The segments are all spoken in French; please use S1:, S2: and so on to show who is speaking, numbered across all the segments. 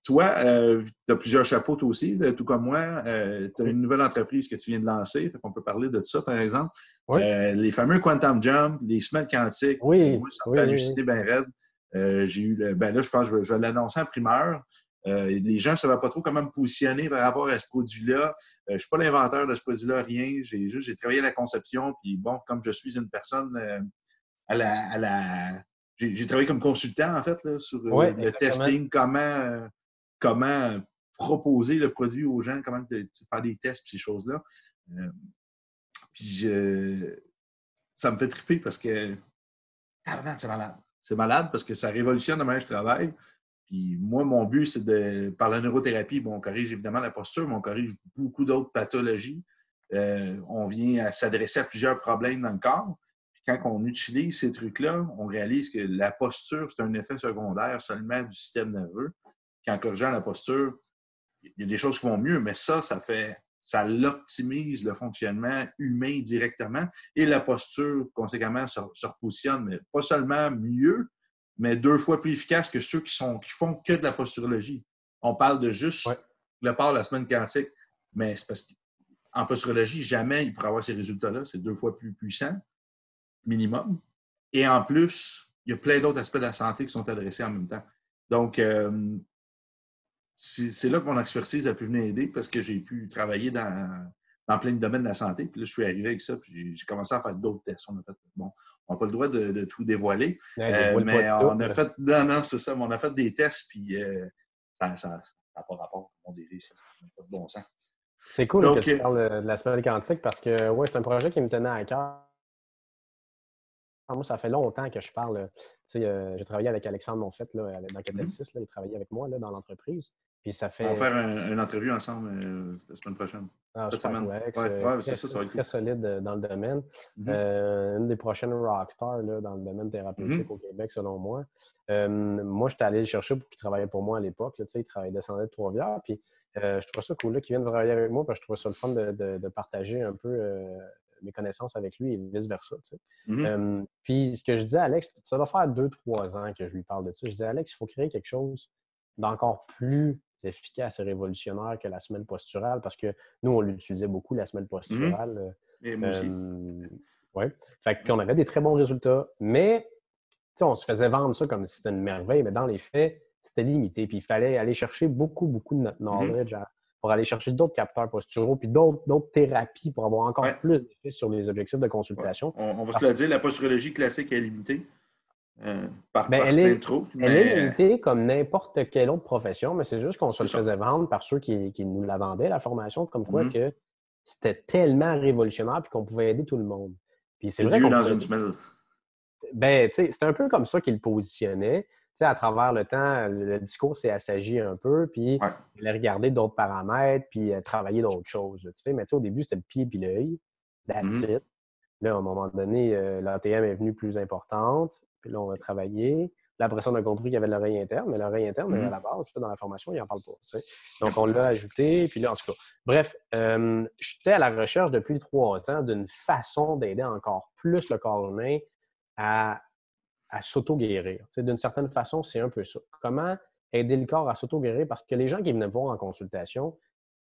S1: Toi, tu as plusieurs chapeaux, toi aussi, tout comme moi. Tu as une nouvelle entreprise que tu viens de lancer. On peut parler de ça, par exemple.
S2: Oui,
S1: Les fameux Quantum Jump, les semelles quantiques,
S2: oui,
S1: moi, ça me fait
S2: oui, oui, oui.
S1: halluciner bien raide. J'ai eu ben là, je pense que je vais l'annoncer en primeur. Les gens ne savaient pas trop comment me positionner par rapport à ce produit-là. Je ne suis pas l'inventeur de ce produit-là, rien. J'ai travaillé à la conception. Puis bon, comme je suis une personne à la j'ai travaillé comme consultant, en fait, là, sur
S2: Oui,
S1: le
S2: exactement.
S1: testing, comment proposer le produit aux gens, comment faire des tests, ces choses-là. Euh, puis ça me fait triper parce que c'est malade. C'est malade parce que ça révolutionne la manière dont je travaille. Puis moi, mon but, c'est par la neurothérapie, bon, on corrige évidemment la posture, mais on corrige beaucoup d'autres pathologies. On vient à s'adresser à plusieurs problèmes dans le corps. Puis quand on utilise ces trucs-là, on réalise que la posture, c'est un effet secondaire seulement du système nerveux. Puis en corrigeant la posture, il y a des choses qui vont mieux, mais ça l'optimise le fonctionnement humain directement et la posture, conséquemment, se repositionne, mais pas seulement mieux, mais 2 fois plus efficace que ceux qui font que de la posturologie. On parle de
S2: Oui.
S1: juste le part de la semaine quantique, mais c'est parce qu'en posturologie, jamais il pourrait avoir ces résultats-là. C'est 2 fois plus puissant, minimum. Et en plus, il y a plein d'autres aspects de la santé qui sont adressés en même temps. Donc, c'est là que mon expertise a pu venir aider parce que j'ai pu travailler dans plein de domaines de la santé. Puis là, je suis arrivé avec ça, puis j'ai commencé à faire d'autres tests. Bon, on n'a pas le droit de tout dévoiler,
S2: Ouais, dévoile pas
S1: mais
S2: tout,
S1: on a
S2: là.
S1: fait, non, non, c'est ça, mais on a fait des tests, puis ça n'a pas rapport, on dirait, ça n'a pas de bon sens.
S2: C'est cool là, que
S1: Donc,
S2: tu parles de la semaine quantique parce que ouais, c'est un projet qui me tenait à cœur. Moi, ça fait longtemps que je parle. Tu sais, j'ai travaillé avec Alexandre Monfette là, dans Catalysis. Là, il travaillait avec moi là, dans l'entreprise. Puis ça
S1: on va
S2: fait
S1: faire une entrevue ensemble la semaine prochaine, cette
S2: super
S1: semaine.
S2: cool. Alex,
S1: Ouais, c'est
S2: très,
S1: ça va être
S2: très
S1: cool.
S2: solide dans le domaine.
S1: Mhm.
S2: Une des prochaines rockstars là, dans le domaine thérapeutique
S1: Mhm.
S2: au Québec, selon moi. Moi, j'étais allé le chercher pour qu'il travaillait pour moi à l'époque. Là, tu sais, il descendait de Trois-Rivières. Puis je trouvais ça cool là, qu'il vienne travailler avec moi parce que je trouvais ça le fun de partager un peu mes connaissances avec lui et vice-versa. Tu sais.
S1: Mhm.
S2: Puis ce que je disais à Alex, ça doit faire 2-3 ans que je lui parle de ça. Je disais, Alex, il faut créer quelque chose d'encore plus efficace et révolutionnaire que la semaine posturale parce que nous, on l'utilisait beaucoup, la semaine
S1: Mhm.
S2: posturale.
S1: Et moi aussi.
S2: Ouais. Fait que, puis
S1: Ouais.
S2: on avait des très bons résultats, mais on se faisait vendre ça comme si c'était une merveille, mais dans les faits, c'était limité. Puis il fallait aller chercher beaucoup, beaucoup de notre
S1: Mhm.
S2: knowledge pour aller chercher d'autres capteurs posturaux, puis d'autres thérapies pour avoir encore
S1: Ouais.
S2: plus d'effets sur les objectifs de
S1: Ouais.
S2: consultation.
S1: On va se le
S2: Parce
S1: dire, la posturologie classique est limitée
S2: ben,
S1: par plein de trucs,
S2: elle est
S1: mais
S2: limitée comme n'importe quelle autre profession, mais c'est juste qu'on se
S1: c'est
S2: le
S1: ça.
S2: faisait vendre par ceux qui nous la vendaient, la formation, comme quoi
S1: Mhm.
S2: que c'était tellement révolutionnaire puis qu'on pouvait aider tout le monde. Puis c'est
S1: C'est
S2: vrai
S1: Dieu
S2: qu'on
S1: dans
S2: pouvait
S1: une
S2: aider.
S1: semelle.
S2: Ben, tu sais, c'est un peu comme ça qu'il le positionnait. Tu sais, à travers le temps, le discours s'est assagi un peu, puis
S1: Ouais.
S2: il a regardé d'autres paramètres, puis travailler d'autres choses. Tu sais, mais tu sais, au début, c'était le pied puis l'œil. That's
S1: Mhm.
S2: it. Là, à un moment donné, l'ATM est venue plus importante. Puis là, on a travaillé. Là, après ça, on a compris qu'il y avait de l'oreille interne, mais l'oreille interne, à
S1: Mhm.
S2: la base, dans la formation, il n'en parle pas. Tu sais. Donc,
S1: Yep.
S2: on l'a ajouté. Puis là, en tout cas, bref, j'étais à la recherche depuis 3 ans d'une façon d'aider encore plus le corps humain à, à s'auto-guérir. Tu sais, d'une certaine façon, c'est un peu ça. Comment aider le corps à s'auto-guérir? Parce que les gens qui venaient me voir en consultation,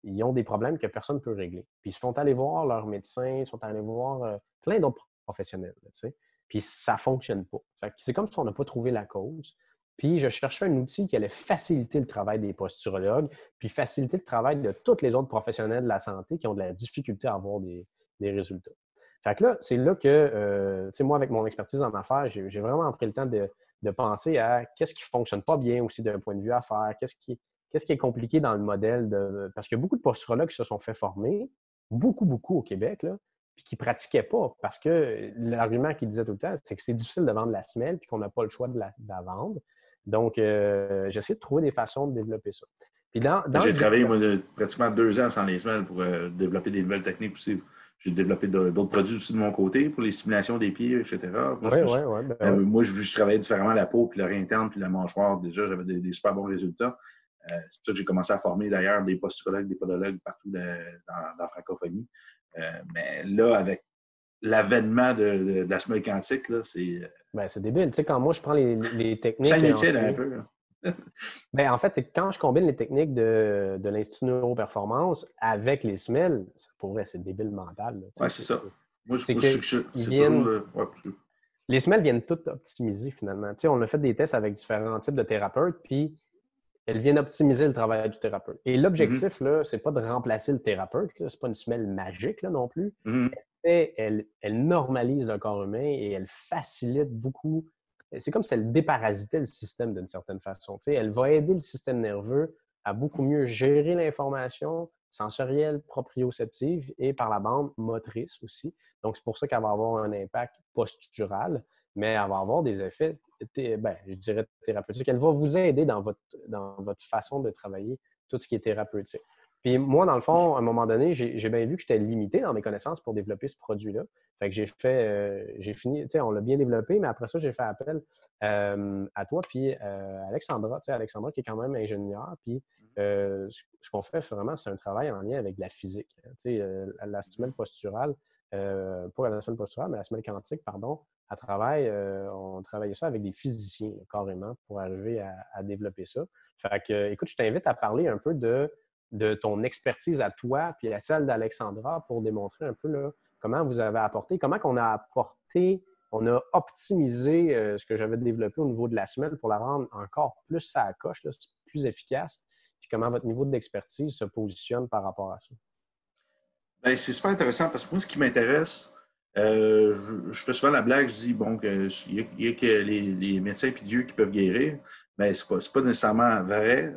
S2: ils ont des problèmes que personne ne peut régler. Puis ils sont allés voir leur médecin, ils sont allés voir plein d'autres professionnels. Tu sais. Puis ça ne fonctionne pas. Fait que c'est comme si on n'a pas trouvé la cause. Puis je cherchais un outil qui allait faciliter le travail des posturologues, puis faciliter le travail de tous les autres professionnels de la santé qui ont de la difficulté à avoir des résultats. Fait que là, c'est là que, tu sais, moi, avec mon expertise en affaires, j'ai vraiment pris le temps de penser à qu'est-ce qui ne fonctionne pas bien aussi d'un point de vue affaires, qu'est-ce qui est compliqué dans le modèle de. Parce qu'il y a beaucoup de posturologues qui se sont fait former, beaucoup, beaucoup au Québec, là, puis qui ne pratiquaient pas. Parce que l'argument qu'ils disaient tout le temps, c'est que c'est difficile de vendre la semelle, puis qu'on n'a pas le choix de la vendre. Donc, j'essaie de trouver des façons de développer ça. Puis dans
S1: J'ai
S2: le
S1: travaillé,
S2: développement.
S1: moi, pratiquement 2 ans sans les semelles pour développer des nouvelles techniques aussi. J'ai développé d'autres produits aussi de mon côté pour les stimulations des pieds, etc.
S2: Oui, oui, oui, ben oui.
S1: Moi, je travaillais différemment la peau, puis l'oreille interne, puis la mâchoire. Déjà, j'avais des super bons résultats. C'est pour ça que j'ai commencé à former d'ailleurs des posturologues, des podologues partout dans la francophonie. Mais là, avec l'avènement de la semelle quantique, là,
S2: Ben, c'est débile. Tu sais, quand moi, je prends les
S1: ça
S2: techniques
S1: m'étienne un
S2: enseignées.
S1: peu. Là.
S2: Ben, en fait, c'est que quand je combine les techniques de l'Institut Neuroperformance avec les SMEL, pour vrai, c'est débile mental.
S1: Ouais, c'est ça. Moi,
S2: C'est
S1: je
S2: que
S1: sais que
S2: ils
S1: c'est toujours
S2: viennent,
S1: le. Ouais,
S2: les SMEL viennent toutes optimiser finalement. Tu sais, on a fait des tests avec différents types de thérapeutes, puis elles viennent optimiser le travail du thérapeute. Et
S1: Mhm,
S2: l'objectif, là, c'est pas de remplacer le thérapeute, là, c'est pas une semelle magique là, non plus.
S1: mhm.
S2: Elle normalise le corps humain et elle facilite beaucoup. C'est comme si elle déparasitait le système d'une certaine façon. Tu sais, elle va aider le système nerveux à beaucoup mieux gérer l'information sensorielle, proprioceptive et par la bande motrice aussi. Donc, c'est pour ça qu'elle va avoir un impact postural, mais elle va avoir des effets, ben, je dirais thérapeutiques. Elle va vous aider dans votre façon de travailler tout ce qui est thérapeutique. Puis moi, dans le fond, à un moment donné, j'ai bien vu que j'étais limité dans mes connaissances pour développer ce produit-là. Fait que j'ai fini, tu sais, on l'a bien développé, mais après ça, j'ai fait appel à toi, puis Alexandra, tu sais, Alexandra qui est quand même ingénieure, puis ce qu'on fait vraiment, c'est un travail en lien avec la physique. Tu sais, la semelle posturale, pas la semelle posturale, mais la semelle quantique, pardon, on travaille ça avec des physiciens, là, carrément, pour arriver à développer ça. Fait que, écoute, je t'invite à parler un peu de ton expertise à toi puis à celle d'Alexandra pour démontrer un peu là, comment vous avez apporté, comment on a apporté, on a optimisé ce que j'avais développé au niveau de la semelle pour la rendre encore plus à la coche, là, plus efficace, puis comment votre niveau d'expertise se positionne par rapport à ça.
S1: Ben, c'est super intéressant parce que moi, ce qui m'intéresse, je fais souvent la blague, je dis bon, il y a que les médecins et Dieu qui peuvent guérir, mais c'est pas nécessairement vrai.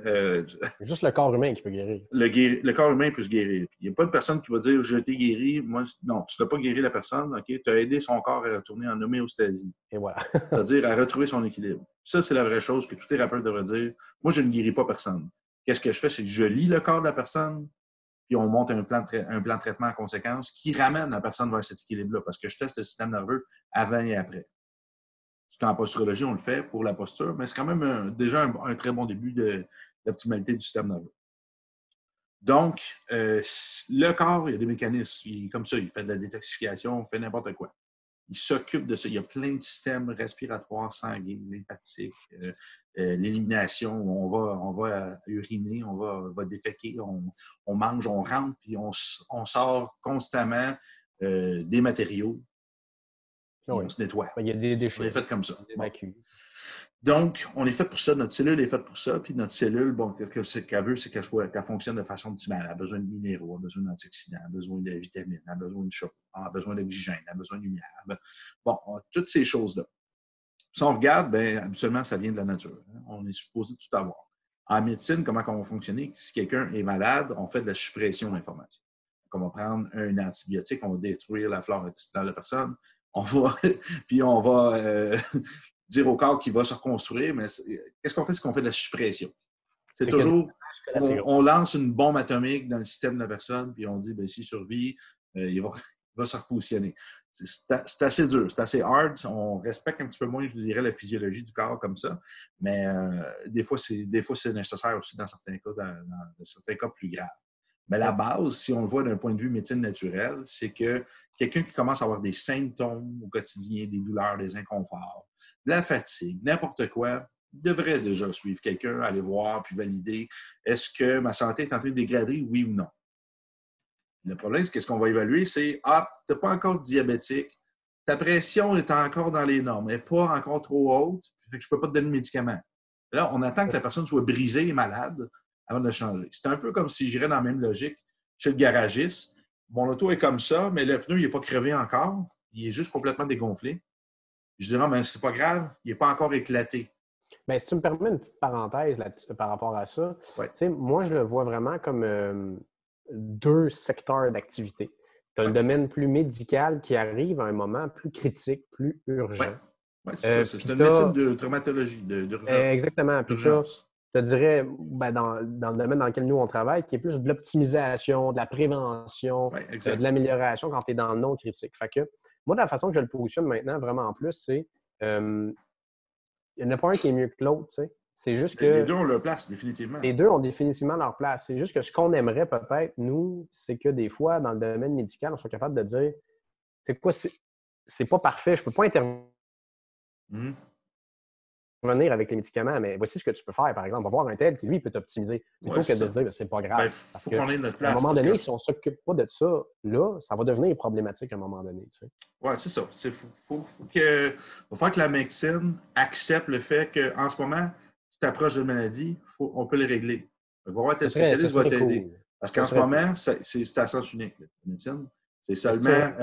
S2: Juste le corps humain qui peut guérir.
S1: Le corps humain peut se guérir. Il n'y a pas de personne qui va dire je t'ai guéri. Moi, non, tu n'as pas guéri la personne, OK? Tu as aidé son corps à retourner en homéostasie,
S2: Et voilà.
S1: c'est-à-dire à retrouver son équilibre. Ça, c'est la vraie chose que tout thérapeute devrait dire. Moi, je ne guéris pas personne. Qu'est-ce que je fais? C'est que je lis le corps de la personne, puis on monte un plan de traitement en conséquence qui ramène la personne vers cet équilibre-là, parce que je teste le système nerveux avant et après. Parce qu'en posturologie, on le fait pour la posture, mais c'est quand même déjà un très bon début de l'optimalité du système nerveux. Donc, le corps, il y a des mécanismes. Il est comme ça, il fait de la détoxification, il fait n'importe quoi. Il s'occupe de ça. Il y a plein de systèmes respiratoires, sanguins, lymphatiques, l'élimination, on va uriner, va déféquer, on mange, on rentre, puis on sort constamment des matériaux, puis
S2: Oui.
S1: on se nettoie.
S2: Il y a des
S1: On est
S2: déchets,
S1: fait comme ça.
S2: on
S1: Bon.
S2: évacue.
S1: Donc, on est fait pour ça. Notre cellule est faite pour ça. Puis notre cellule, bon, ce qu'elle veut, c'est qu'elle fonctionne de façon optimale. Elle a besoin de minéraux, elle a besoin d'antioxydants, elle a besoin de vitamines, elle a besoin de chaud, elle a besoin d'oxygène, elle a besoin de lumière. Bon, toutes ces choses-là. Si on regarde, bien, habituellement, ça vient de la nature. On est supposé tout avoir. En médecine, comment on va fonctionner? Si quelqu'un est malade, on fait de la suppression d'informations. On va prendre un antibiotique, on va détruire la flore intestinale de la personne, puis on va dire au corps qu'il va se reconstruire, mais qu'est-ce qu'on fait? C'est qu'on fait de la suppression. C'est
S2: C'est qu'il y a des
S1: toujours,
S2: dommages collatéraux.
S1: on lance une bombe atomique dans le système de la personne, puis on dit, ben, s'il survit, il va se repositionner. C'est assez dur, c'est assez hard. On respecte un petit peu moins, je vous dirais, la physiologie du corps comme ça, mais des fois, c'est nécessaire aussi dans certains cas, dans certains cas plus graves. Mais la
S2: Oui.
S1: base, si on le voit d'un point de vue médecine naturelle, c'est que quelqu'un qui commence à avoir des symptômes au quotidien, des douleurs, des inconforts, de la fatigue, n'importe quoi, devrait déjà suivre quelqu'un, aller voir, puis valider est-ce que ma santé est en train de dégrader, oui ou non. Le problème, c'est qu'est-ce qu'on va évaluer, c'est tu n'es pas encore diabétique, ta pression est encore dans les normes, elle n'est pas encore trop haute, fait que je ne peux pas te donner de médicaments. Là, on attend que la personne soit brisée et malade avant de le changer. C'est un peu comme si j'irais dans la même logique chez le garagiste. Mon auto est comme ça, mais le pneu, il n'est pas crevé encore, il est juste complètement dégonflé. Je dirais, mais c'est pas grave, il n'est pas encore éclaté.
S2: Bien, si tu me permets une petite parenthèse par rapport à ça,
S1: Ouais.
S2: tu sais, moi, je le vois vraiment comme deux secteurs d'activité. Tu as le
S1: Ouais.
S2: domaine plus médical qui arrive à un moment plus critique, plus
S1: Ouais.
S2: urgent.
S1: Ouais, c'est ça.
S2: Puis
S1: C'est une
S2: tu
S1: médecine
S2: as,
S1: de traumatologie,
S2: exactement, puis tu as,
S1: d'urgence.
S2: je te dirais, ben, dans le domaine dans lequel nous, on travaille, qui est plus de l'optimisation, de la prévention,
S1: Oui,
S2: de
S1: exact.
S2: l'amélioration quand tu es dans le non critique. Fait que moi, de la façon que je le positionne maintenant, vraiment en plus, c'est il n'y en a pas un qui est mieux que l'autre, tu sais. C'est juste
S1: Les
S2: que
S1: deux ont leur place, définitivement.
S2: les deux ont définitivement leur place. C'est juste que ce qu'on aimerait peut-être, nous, c'est que des fois, dans le domaine médical, on soit capable de dire, c'est quoi, c'est pas parfait, je peux pas intervenir
S1: Mhm.
S2: revenir avec les médicaments, mais voici ce que tu peux faire, par exemple. On va voir un tel qui, lui, peut t'optimiser, plutôt que de se dire, c'est pas grave.
S1: Parce qu'on ait notre place.
S2: À un moment donné, si on ne s'occupe pas de ça, là, ça va devenir problématique à un moment donné. Tu sais.
S1: Oui, c'est ça. Faut faire que la médecine accepte le fait qu'en ce moment, tu t'approches de maladie, on peut les régler. On va voir tel spécialiste va t'aider. Cool. Parce qu'en ce moment, c'est à sens unique, la médecine. C'est seulement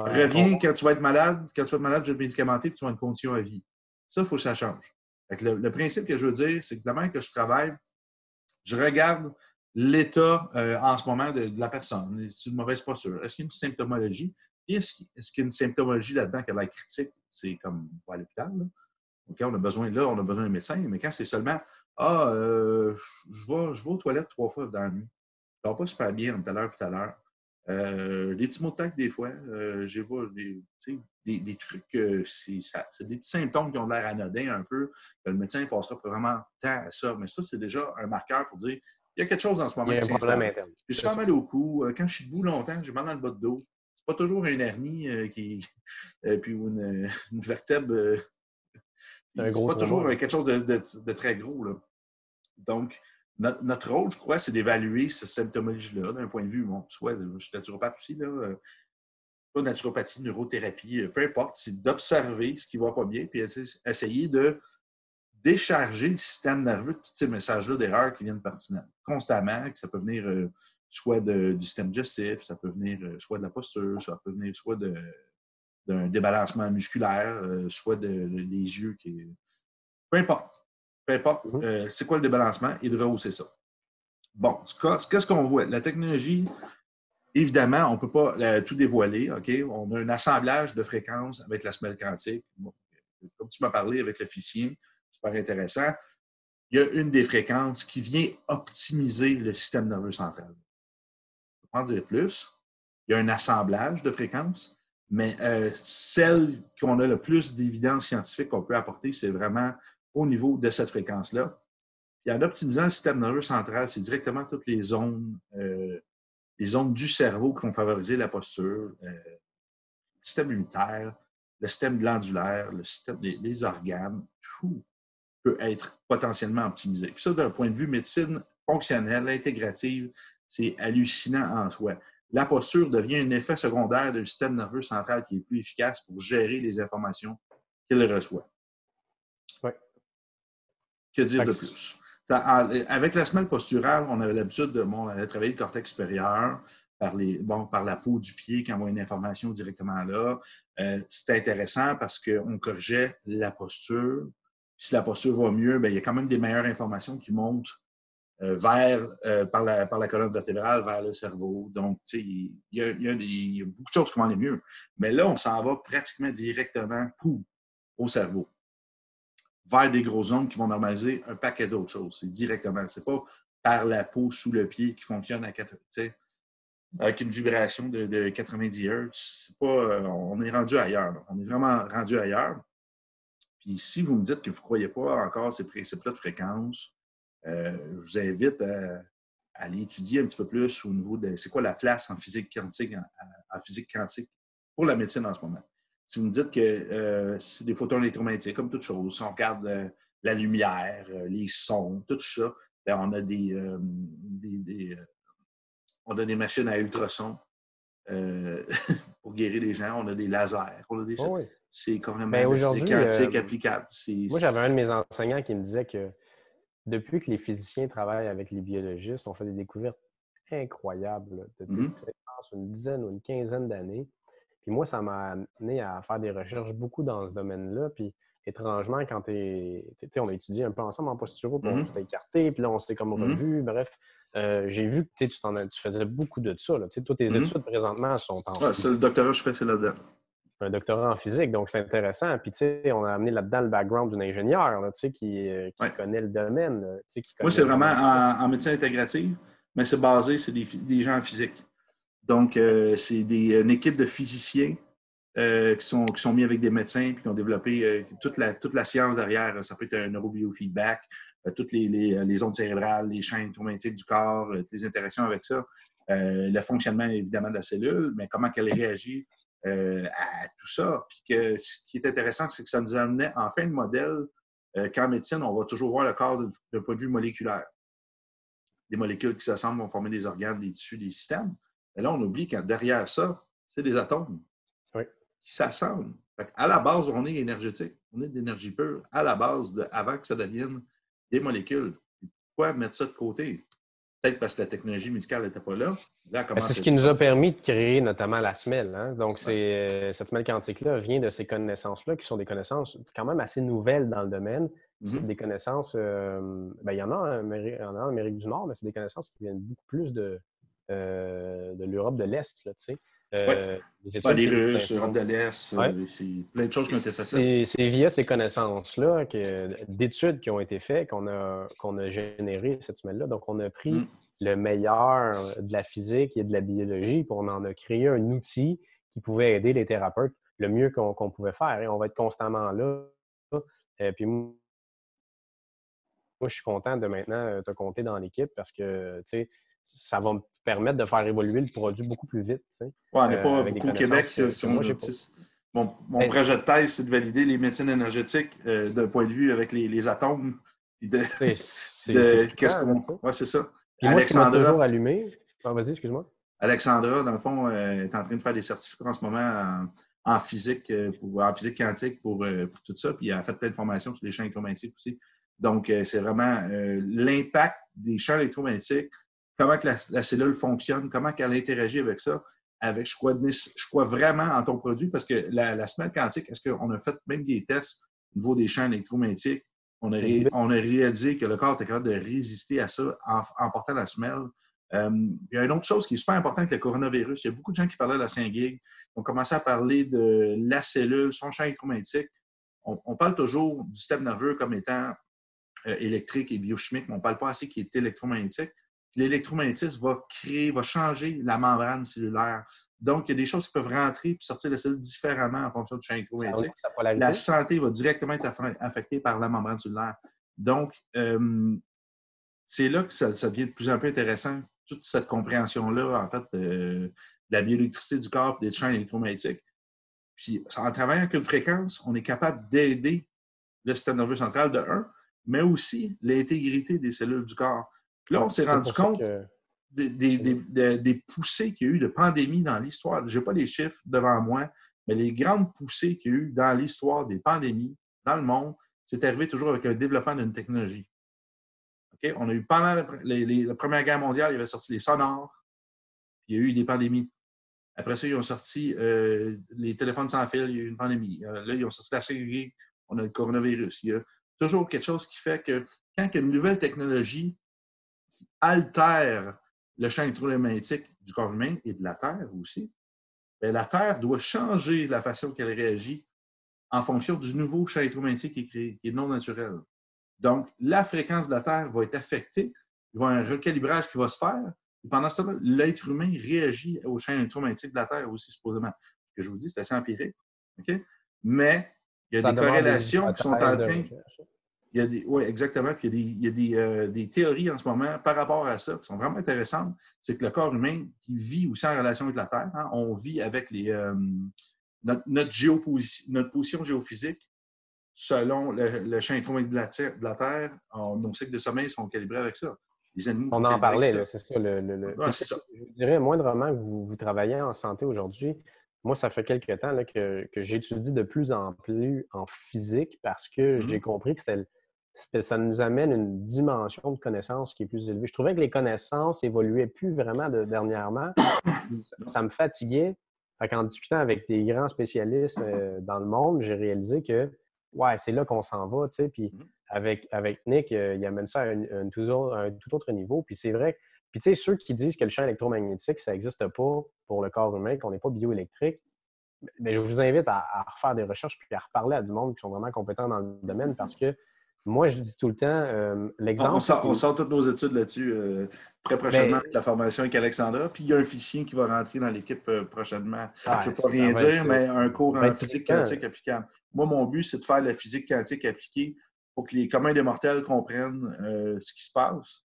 S1: reviens quand tu vas être malade, je vais te médicamenter et tu vas avoir une condition à vie. Ça, il faut que ça change. Le principe que je veux dire, c'est que demain que je travaille, je regarde l'état en ce moment de la personne. C'est une mauvaise posture. Est-ce qu'il y a une symptomologie? Est-ce qu'il y a une symptomologie là-dedans qui a l'air critique? C'est comme à l'hôpital. OK, on a besoin d'un médecin, mais quand c'est seulement je vais aux toilettes 3 fois dans la nuit. Ça va pas super bien entre à l'heure et à l'heure. Des petits mots de tête des fois. J'ai vu des trucs, c'est des petits symptômes qui ont l'air anodins un peu. Le médecin passera vraiment temps à ça. Mais ça, c'est déjà un marqueur pour dire il y a quelque chose en ce moment qui s'installe. Je suis mal au cou. Quand je suis debout longtemps, j'ai mal dans le bas de dos. C'est pas toujours une hernie puis une vertèbre. C'est pas toujours quelque chose de très gros. Là. Donc, notre rôle, je crois, c'est d'évaluer cette symptomologie-là d'un point de vue, soit je suis naturopathe aussi, là, pas naturopathie, neurothérapie, peu importe, c'est d'observer ce qui ne va pas bien, puis essayer de décharger le système nerveux de tous ces messages-là d'erreur qui viennent constamment, que ça peut venir soit du système digestif, ça peut venir soit de la posture, ça peut venir soit d'un débalancement musculaire, soit des yeux qui... Peu importe. C'est quoi le débalancement et de rehausser ça. Bon, qu'est-ce qu'on voit? La technologie, évidemment, on ne peut pas tout dévoiler. OK? On a un assemblage de fréquences avec la semelle quantique. Bon, comme tu m'as parlé avec l'officien, super intéressant. Il y a une des fréquences qui vient optimiser le système nerveux central. Je ne peux pas en dire plus. Il y a un assemblage de fréquences, mais celle qu'on a le plus d'évidence scientifique qu'on peut apporter, c'est vraiment au niveau de cette fréquence-là. Puis en optimisant le système nerveux central, c'est directement toutes les zones du cerveau qui vont favoriser la posture, le système immunitaire, le système glandulaire, le système des organes, tout peut être potentiellement optimisé. Puis ça, d'un point de vue médecine fonctionnelle, intégrative, c'est hallucinant en soi. La posture devient un effet secondaire du système nerveux central qui est plus efficace pour gérer les informations qu'il reçoit.
S2: Oui.
S1: Que dire de plus? Avec la semelle posturale, on avait l'habitude de travailler le cortex supérieur par la peau du pied qui envoie une information directement là. C'était intéressant parce qu'on corrigeait la posture. Si la posture va mieux, bien, il y a quand même des meilleures informations qui montent par la colonne vertébrale vers le cerveau. Donc, il y a beaucoup de choses qui vont aller mieux. Mais là, on s'en va pratiquement directement au cerveau, vers des gros ondes qui vont normaliser un paquet d'autres choses. C'est directement. C'est pas par la peau sous le pied qui fonctionne avec une vibration de 90 Hz. C'est pas, on est rendu ailleurs. Là. On est vraiment rendu ailleurs. Puis si vous me dites que vous ne croyez pas encore ces principes-là de fréquence, je vous invite à aller étudier un petit peu plus au niveau de c'est quoi la place en physique quantique, en physique quantique pour la médecine en ce moment. Si vous me dites que c'est des photons électromagnétiques, comme toute chose, si on regarde la lumière, les sons, tout ça, bien, on a on a des machines à ultrasons pour guérir les gens. On a des lasers. On a des choses. Oui. C'est carrément quantique applicable.
S2: Moi, j'avais un de mes enseignants qui me disait que depuis que les physiciens travaillent avec les biologistes, on fait des découvertes incroyables là, depuis une dizaine ou une quinzaine d'années. Puis moi, ça m'a amené à faire des recherches beaucoup dans ce domaine-là. Puis étrangement, quand on a étudié un peu ensemble en posturo, puis on s'était écarté, puis là, on s'était comme revu. Bref, j'ai vu que tu faisais beaucoup de ça. Là. Toi, tes études présentement sont en
S1: c'est le doctorat que je fais, c'est là-dedans.
S2: Un doctorat en physique, donc c'est intéressant. Puis, tu sais, on a amené là-dedans le background d'un ingénieur, là, tu sais, qui connaît le domaine.
S1: Moi, c'est vraiment en médecine intégrative, mais c'est basé, c'est des gens en physique. Donc, c'est une équipe de physiciens qui sont mis avec des médecins puis qui ont développé toute la science derrière. Ça peut être un neurobiofeedback, toutes les ondes cérébrales, les chaînes électromagnétiques du corps, les interactions avec ça, le fonctionnement, évidemment, de la cellule, mais comment elle réagit à tout ça. Puis ce qui est intéressant, c'est que ça nous amenait en fin de modèle qu'en médecine, on va toujours voir le corps d'un point de vue moléculaire. Des molécules qui s'assemblent vont former des organes, des tissus, des systèmes. Mais là, on oublie que derrière ça, c'est des atomes qui s'assemblent. À la base, on est énergétique. On est d'énergie pure à la base, avant que ça devienne des molécules. Pourquoi mettre ça de côté? Peut-être parce que la technologie médicale n'était pas là.
S2: C'est ce qui nous a permis de créer notamment la semelle. Hein? Donc, cette semelle quantique-là vient de ces connaissances-là, qui sont des connaissances quand même assez nouvelles dans le domaine. C'est des connaissances, il y en a en Amérique du Nord, mais c'est des connaissances qui viennent beaucoup plus de l'Europe de l'Est. Là, tu sais.
S1: Les Russes, l'Europe de l'Est, c'est plein de choses qui ont été faites.
S2: C'est via ces connaissances-là, d'études qui ont été faites, qu'on a généré cette semelle-là. Donc, on a pris le meilleur de la physique et de la biologie, puis on en a créé un outil qui pouvait aider les thérapeutes le mieux qu'on pouvait faire. Et on va être constamment là. Puis moi, je suis content de maintenant te compter dans l'équipe parce que, tu sais, ça va me permettre de faire évoluer le produit beaucoup plus vite.
S1: Oui, on n'est pas beaucoup au Québec. Mon projet de thèse, c'est de valider les médecines énergétiques d'un point de vue avec les atomes.
S2: C'est
S1: ça.
S2: Puis moi, ce qui m'a toujours allumé... vas-y, excuse-moi.
S1: Alexandra, dans le fond, est en train de faire des certificats en ce moment en physique, en physique quantique pour tout ça. Puis elle a fait plein de formations sur les champs électromagnétiques aussi. Donc, c'est vraiment l'impact des champs électromagnétiques, comment que la cellule fonctionne, comment qu'elle interagit avec ça. Je crois vraiment en ton produit parce que la semelle quantique, est-ce qu'on a fait même des tests au niveau des champs électromagnétiques? On a réalisé que le corps était capable de résister à ça en portant la semelle. Il y a une autre chose qui est super importante avec le coronavirus. Il y a beaucoup de gens qui parlaient de la 5 gig. On commençait à parler de la cellule, son champ électromagnétique. On parle toujours du système nerveux comme étant électrique et biochimique, mais on ne parle pas assez qui est électromagnétique. L'électromagnétisme va changer la membrane cellulaire. Donc, il y a des choses qui peuvent rentrer et sortir de la cellule différemment en fonction du champ électromagnétique. La santé va directement être affectée par la membrane cellulaire. Donc, c'est là que ça devient de plus en plus intéressant, toute cette compréhension-là, en fait, de la bioélectricité du corps et des champs électromagnétiques. Puis, en travaillant avec une fréquence, on est capable d'aider le système nerveux central de 1, mais aussi l'intégrité des cellules du corps. Là, on s'est rendu compte des poussées qu'il y a eu de pandémies dans l'histoire. Je n'ai pas les chiffres devant moi, mais les grandes poussées qu'il y a eu dans l'histoire des pandémies dans le monde, c'est arrivé toujours avec un développement d'une technologie. Okay? On a eu pendant la Première Guerre mondiale, il y avait sorti les sonars, il y a eu des pandémies. Après ça, ils ont sorti les téléphones sans fil, il y a eu une pandémie. Là, ils ont sorti la 5G, on a le coronavirus. Il y a toujours quelque chose qui fait que quand il y a une nouvelle technologie qui altère le champ électromagnétique du corps humain et de la Terre aussi, bien, la Terre doit changer la façon qu'elle réagit en fonction du nouveau champ électromagnétique qui est créé, qui est non naturel. Donc, la fréquence de la Terre va être affectée. Il va y avoir un recalibrage qui va se faire. Et pendant ce temps-là, l'être humain réagit au champ électromagnétique de la Terre aussi, supposément. Ce que je vous dis, c'est assez empirique. Okay? Mais il y a des corrélations qui sont en train... Oui, exactement. Puis il y a des théories en ce moment par rapport à ça qui sont vraiment intéressantes. C'est que le corps humain qui vit aussi en relation avec la Terre, hein, on vit avec notre position géophysique selon le champ électromagnétique de la Terre. Nos cycles de sommeil sont calibrés avec ça.
S2: On en parlait, c'est ça. C'est ça. Je dirais, moindrement que vous travaillez en santé aujourd'hui, moi, ça fait quelques temps là, que j'étudie de plus en plus en physique parce que j'ai compris que ça nous amène une dimension de connaissance qui est plus élevée. Je trouvais que les connaissances évoluaient plus vraiment dernièrement. Ça me fatiguait. En discutant avec des grands spécialistes dans le monde, j'ai réalisé que c'est là qu'on s'en va. Puis avec Nick, il amène ça à un tout autre niveau. Puis c'est vrai. Puis tu sais, ceux qui disent que le champ électromagnétique, ça n'existe pas pour le corps humain, qu'on n'est pas bioélectrique, mais je vous invite à refaire des recherches puis à reparler à du monde qui sont vraiment compétents dans le domaine parce que moi, je dis tout le temps, l'exemple...
S1: On sort toutes nos études là-dessus très prochainement avec la formation avec Alexandra. Puis il y a un physicien qui va rentrer dans l'équipe prochainement. Je ne peux pas rien dire, mais un cours en physique quantique applicable. Moi, mon but, c'est de faire la physique quantique appliquée pour que les communs des mortels comprennent ce qui se passe.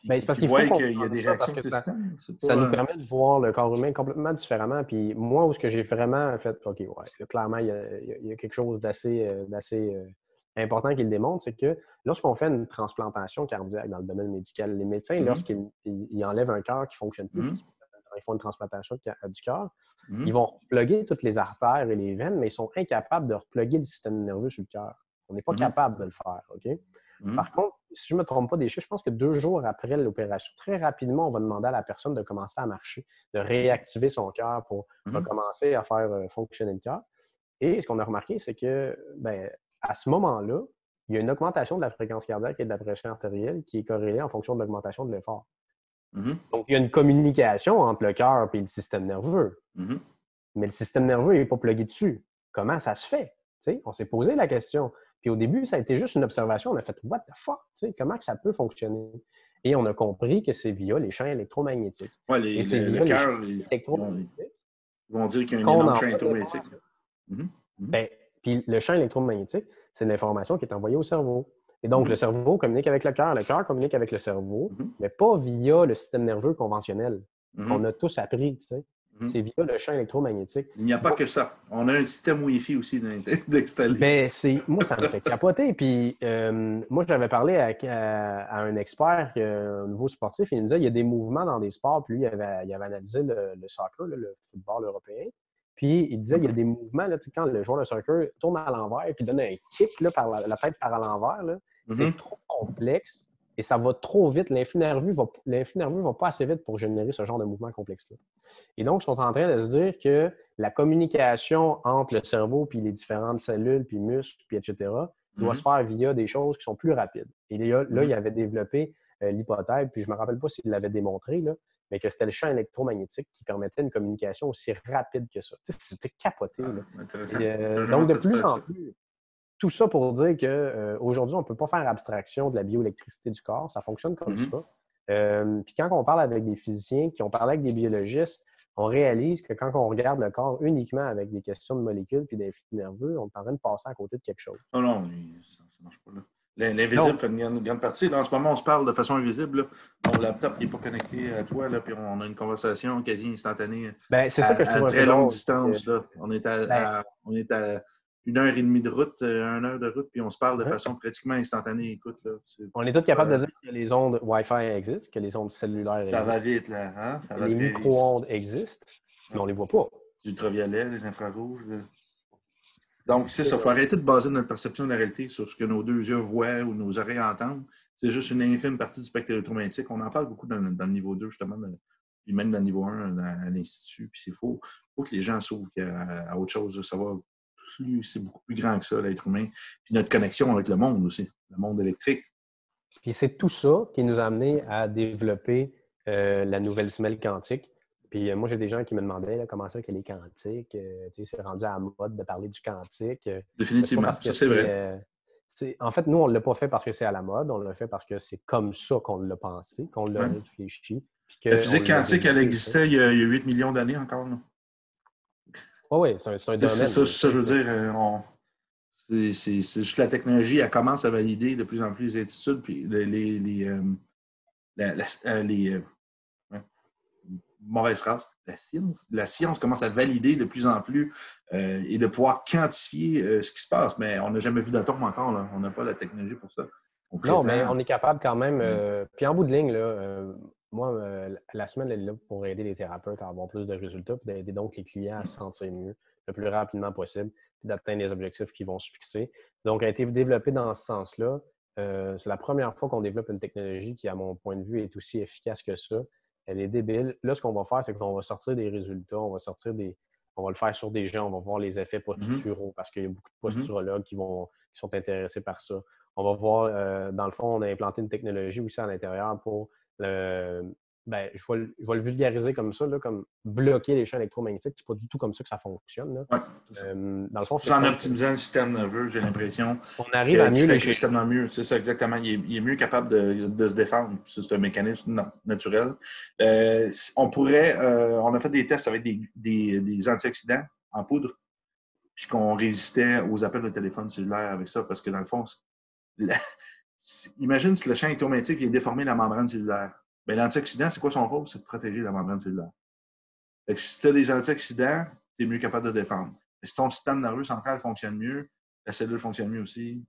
S2: C'est parce qu'il faut
S1: qu'il y a des réactions de système.
S2: Ça nous permet de voir le corps humain complètement différemment. Puis moi, où ce que j'ai vraiment fait, OK, clairement, il y a quelque chose d'assez important qu'ils démontrent, c'est que lorsqu'on fait une transplantation cardiaque dans le domaine médical, les médecins, lorsqu'ils enlèvent un cœur qui ne fonctionne plus, ils font une transplantation du cœur, ils vont reploguer toutes les artères et les veines, mais ils sont incapables de reploguer le système nerveux sur le cœur. On n'est pas capable de le faire, OK? Par contre, si je ne me trompe pas des chiffres, je pense que 2 jours après l'opération, très rapidement, on va demander à la personne de commencer à marcher, de réactiver son cœur pour recommencer à faire fonctionner le cœur. Et ce qu'on a remarqué, c'est que à ce moment-là, il y a une augmentation de la fréquence cardiaque et de la pression artérielle qui est corrélée en fonction de l'augmentation de l'effort. Donc, il y a une communication entre le cœur et le système nerveux. Mais le système nerveux n'est pas plugué dessus. Comment ça se fait? T'sais, on s'est posé la question. Puis au début, ça a été juste une observation. On a fait « What the fuck? » Comment que ça peut fonctionner? Et on a compris que c'est via les champs électromagnétiques.
S1: Ouais,
S2: et c'est via les champs électromagnétiques.
S1: Ils vont dire qu'il y a un énorme champ électromagnétique.
S2: Puis le champ électromagnétique, c'est de l'information qui est envoyée au cerveau. Et donc, le cerveau communique avec le cœur communique avec le cerveau, mais pas via le système nerveux conventionnel qu'on a tous appris. C'est via le champ électromagnétique.
S1: Il n'y a pas que ça. On a un système Wi-Fi aussi d'installer.
S2: Moi, ça me fait capoter. Puis, moi, j'avais parlé à un expert au niveau sportif. Il me disait qu'il y a des mouvements dans des sports. Puis lui, il avait analysé le soccer, le football européen. Puis, il disait qu'il y a des mouvements, là, quand le joueur de soccer tourne à l'envers et puis donne un kick là, par la tête par à l'envers, c'est trop complexe et ça va trop vite. L'influx nerveux va pas assez vite pour générer ce genre de mouvement complexe-là. Et donc, ils sont en train de se dire que la communication entre le cerveau puis les différentes cellules, puis muscles, puis etc., doit se faire via des choses qui sont plus rapides. Et là, il avait développé l'hypothèse, puis je ne me rappelle pas s'il l'avait démontré, là, mais que c'était le champ électromagnétique qui permettait une communication aussi rapide que ça. C'était capoté. Donc, de plus en plus, tout ça pour dire qu'aujourd'hui, on ne peut pas faire abstraction de la bioélectricité du corps. Ça fonctionne comme ça. Puis quand on parle avec des physiciens, qui ont parlé avec des biologistes, on réalise que quand on regarde le corps uniquement avec des questions de molécules puis d'influx nerveux, on est en train de passer à côté de quelque chose.
S1: Non, ça ne marche pas là. L'invisible fait une grande partie. Là, en ce moment, on se parle de façon invisible. Là. Mon laptop n'est pas connecté à toi, là, puis on a une conversation quasi instantanée
S2: c'est ça que je trouve
S1: à très longue distance. Là. On est à 1h30 de route, 1 heure de route, puis on se parle de façon pratiquement instantanée. Écoute, là,
S2: on est tous capables de dire que les ondes Wi-Fi existent, que les ondes cellulaires existent.
S1: Ça va vite, là. Hein? Ça va
S2: les micro-ondes existent, mais on ne les voit pas.
S1: Les ultraviolets, les infrarouges. Là. Donc, c'est ça. Il faut arrêter de baser notre perception de la réalité sur ce que nos 2 yeux voient ou nos oreilles entendent. C'est juste une infime partie du spectre électromagnétique. On en parle beaucoup dans le niveau 2, justement, puis même dans le niveau 1 à l'Institut. Puis c'est faux. Il faut que les gens s'ouvrent à autre chose de savoir. C'est beaucoup plus grand que ça, l'être humain. Puis notre connexion avec le monde aussi, le monde électrique.
S2: Puis c'est tout ça qui nous a amené à développer la nouvelle semelle quantique. Puis moi, j'ai des gens qui me demandaient là, comment ça que les quantiques, c'est rendu à la mode de parler du quantique.
S1: Définitivement, ça c'est vrai.
S2: En fait, nous, on ne l'a pas fait parce que c'est à la mode, on l'a fait parce que c'est comme ça qu'on l'a pensé, qu'on l'a réfléchi.
S1: La physique quantique, elle existait il y a 8 millions d'années encore.
S2: Oui, c'est un domaine.
S1: C'est ça, je veux dire, c'est juste la technologie, elle commence à valider de plus en plus les études, puis mauvaise phrase, la science commence à valider de plus en plus et de pouvoir quantifier ce qui se passe, mais on n'a jamais vu d'atome encore, là. On n'a pas la technologie pour ça.
S2: Non, mais on est capable quand même. Puis en bout de ligne, là, moi, la semaine, elle est là pour aider les thérapeutes à avoir plus de résultats, puis d'aider donc les clients à se sentir mieux le plus rapidement possible, puis d'atteindre les objectifs qu'ils vont se fixer. Donc, elle a été développée dans ce sens-là. C'est la première fois qu'on développe une technologie qui, à mon point de vue, est aussi efficace que ça. Elle est débile. Là, ce qu'on va faire, c'est qu'on va sortir des résultats, on va le faire sur des gens, on va voir les effets posturaux, parce qu'il y a beaucoup de posturologues qui sont intéressés par ça. On va voir, dans le fond, on a implanté une technologie aussi à l'intérieur pour je vais le vulgariser comme ça, là, comme bloquer les champs électromagnétiques. C'est pas du tout comme ça que ça fonctionne. Là.
S1: Dans le fond, c'est en optimisant le système nerveux, j'ai l'impression.
S2: On arrive à mieux
S1: le système mieux. C'est ça, exactement. Il est mieux capable de se défendre. C'est un mécanisme naturel. On a fait des tests avec des antioxydants en poudre, puis qu'on résistait aux appels de téléphone cellulaire avec ça, parce que dans le fond, imagine si le champ électromagnétique vient déformer la membrane cellulaire. Bien, l'antioxydant, c'est quoi son rôle? C'est de protéger la membrane cellulaire. Fait que si tu as des antioxydants, tu es mieux capable de défendre. Mais si ton système nerveux central fonctionne mieux, la cellule fonctionne mieux aussi.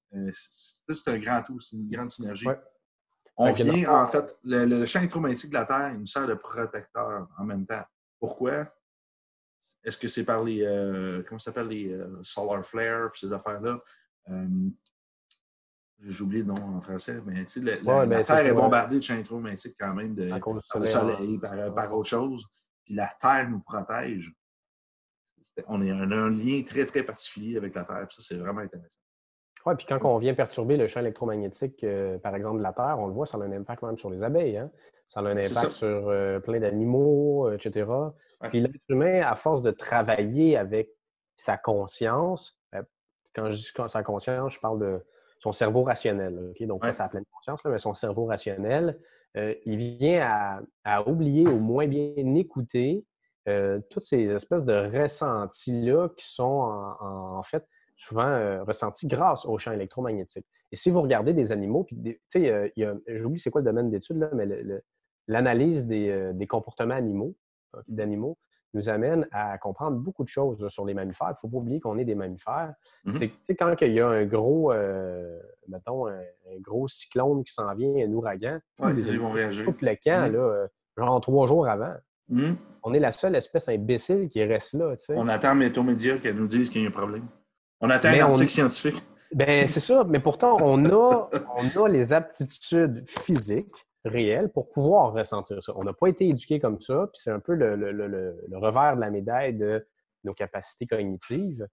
S1: C'est un grand tout, c'est une grande synergie.
S2: Ouais.
S1: On vient, en fait, le champ électromagnétique de la Terre, il nous sert de protecteur en même temps. Pourquoi? Est-ce que c'est par les, comment ça s'appelle, les solar flares et ces affaires-là? J'ai oublié le nom en français, mais tu sais, la Terre est bombardée de champs électromagnétiques quand même par le soleil, par autre chose. Puis la Terre nous protège. On a un lien très, très particulier avec la Terre. Ça, c'est vraiment intéressant.
S2: Oui, puis quand on vient perturber le champ électromagnétique, par exemple, de la Terre, on le voit, ça a un impact même sur les abeilles. Hein? Ça a un impact sur plein d'animaux, etc. Ouais. Puis l'être humain, à force de travailler avec sa conscience, quand je dis sa conscience, je parle de son cerveau rationnel. Okay? Donc, pas sa pleine conscience, là, mais son cerveau rationnel, il vient à oublier ou moins bien écouter toutes ces espèces de ressentis-là qui sont en fait souvent ressentis grâce au champ électromagnétique. Et si vous regardez des animaux, puis tu sais, j'oublie c'est quoi le domaine d'étude, là, mais l'analyse des comportements d'animaux nous amène à comprendre beaucoup de choses là, sur les mammifères. Il ne faut pas oublier qu'on est des mammifères. C'est quand il y a un gros, mettons, un gros cyclone qui s'en vient, un ouragan,
S1: ils vont réagir.
S2: Tout le camp, là, genre 3 jours avant. On est la seule espèce imbécile qui reste là. T'sais.
S1: On attend Météo Média qu'elle nous dise qu'il y a un problème. On attend un article scientifique.
S2: Ben c'est ça, mais pourtant, on a les aptitudes physiques réelles pour pouvoir ressentir ça. On n'a pas été éduqués comme ça, puis c'est un peu le revers de la médaille de nos capacités cognitives.